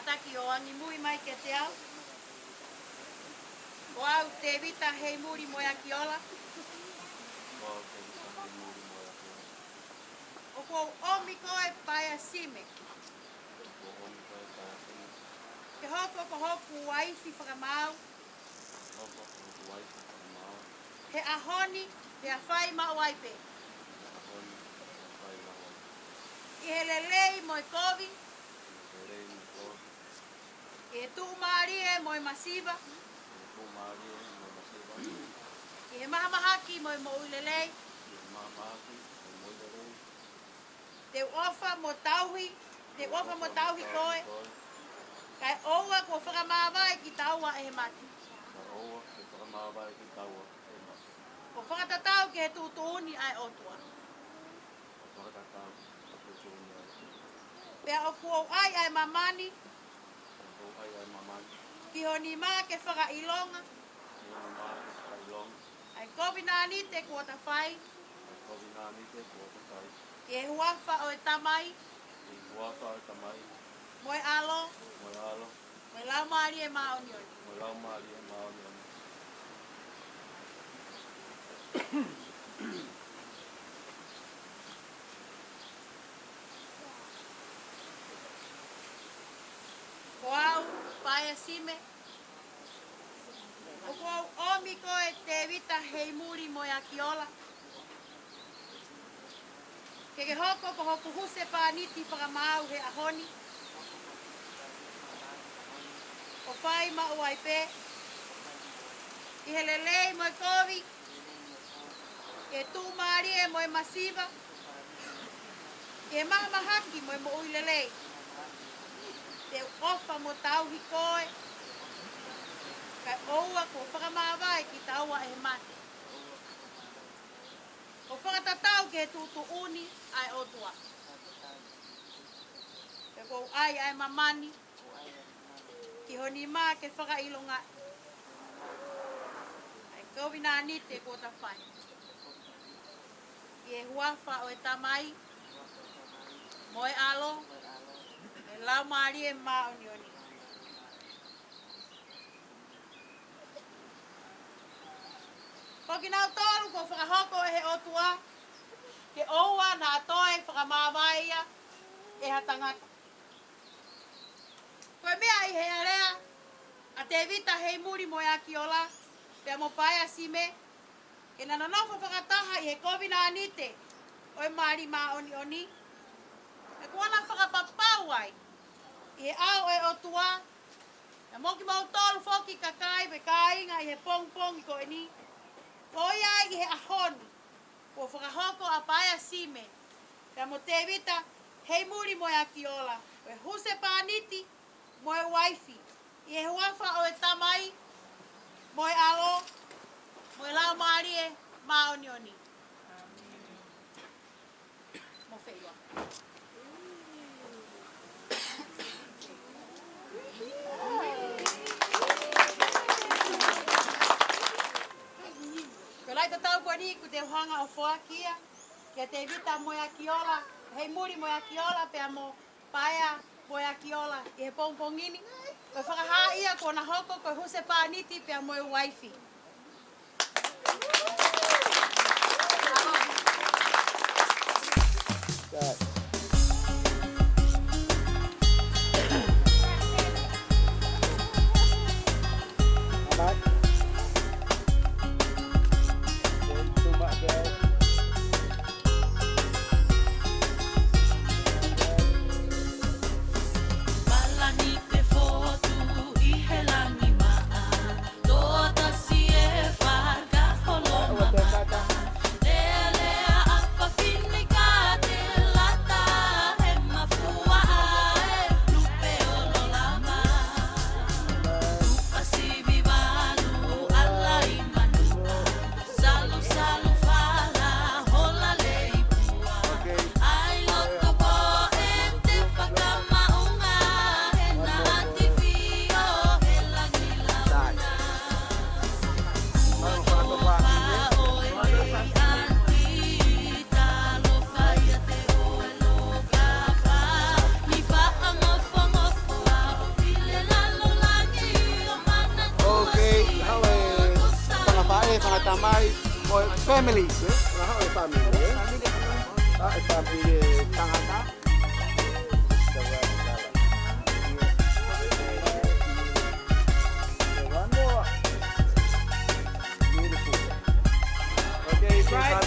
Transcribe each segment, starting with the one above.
Ataki o angi mui mai ke te au. O au Tevita Moeakiola. O kou omi koe Paea Sime. Ke hoko ko hoku waifi whakamau. He ahoni, he awhai ma waipe. I he lelei moi kovi. I he tuu maarie moi masiva. I he mahamahaki moi mo ulelei. Te ofa mo tauhi. Te ofa mo tauhi koe. Kai oua ko whakamawai ki taua e he mati. Ko whakatatau ke he tutuuni ai otua. Pea o kuo ai mamani. Ki honi maa ke whakailonga. Ai COVID-19 te kuota whai. Ki he huafa o e tamai. Moi alo. Moi lau maari e maonioni. Ko au Paea Sime. O ko au omi koe Tevita Moeakiola. Ke hoko ko hoku huse pāniti whakamau he ahoni. O whai ma o aipe. I he lelei moi kovi. Ke tū maarie moi masiva. Ke mahamahaki moi mo ui lelei. Te ofa mo tauhi koe. Kai oua ko whakamawai ki taua e mate. Ko whakatatau ke tutu uni ai otua. Ke kou ai mamani. Ki honi maa ke whakailonga. Ai COVID-19 te kota whai. Ki e huafa o e tamai. Moi alo. E lau maari e maonioni. Ko ki nau tolu ko whakahoko e he otua. Ke oua na atoe whakamāwaia e hatangata. Koe mea i he area a Tevita Moeakiola pea mo Paea Sime. Ke nanonofo whakataha i he COVID-19 o e maari maonioni. E kuana whakapapauai i he au e otua. Na moki mau tolu foki kakai pe kāinga i he pong i koe ni. Koia i he ahoni. Ko whakahoko a Paea Sime. Pea mo Tevita Moeakiola. O e huse pāniti mo e waifi. I he huafa o e tamai. Mo e alo. Mo e lau maari e maonioni. Mo wheiwa. Ko lai tatau koe ni ku te uhanga o whoakia. Kia Tevita Moeakiola. Moeakiola pea mo Paea Moeakiola i he pongpongini. Koe whakahaa ia ko na hoko koe huse pāniti pea mo e waifi. Lele a apa finne ka te lata my family. Family. Family. Tangata. One more. Beautiful. Okay, right.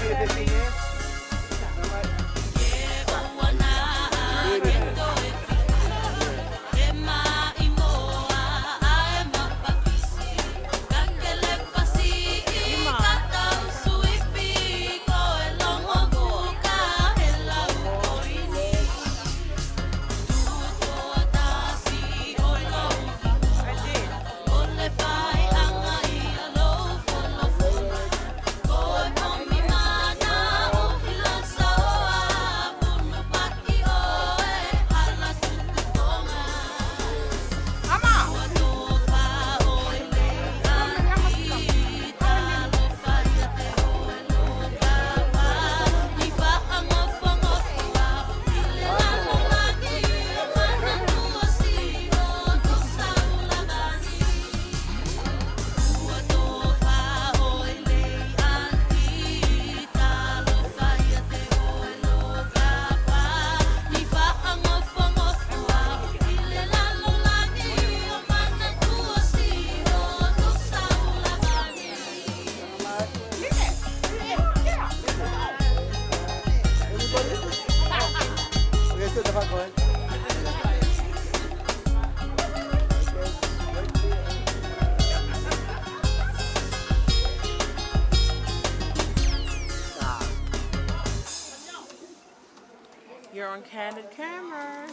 You're on candid camera.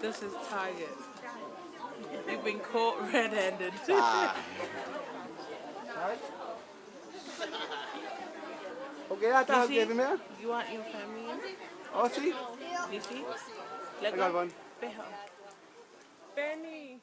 This is Target. You've been caught red-handed. Okay, I thought You want your family in? Oh, see? You see? I got one. Benny.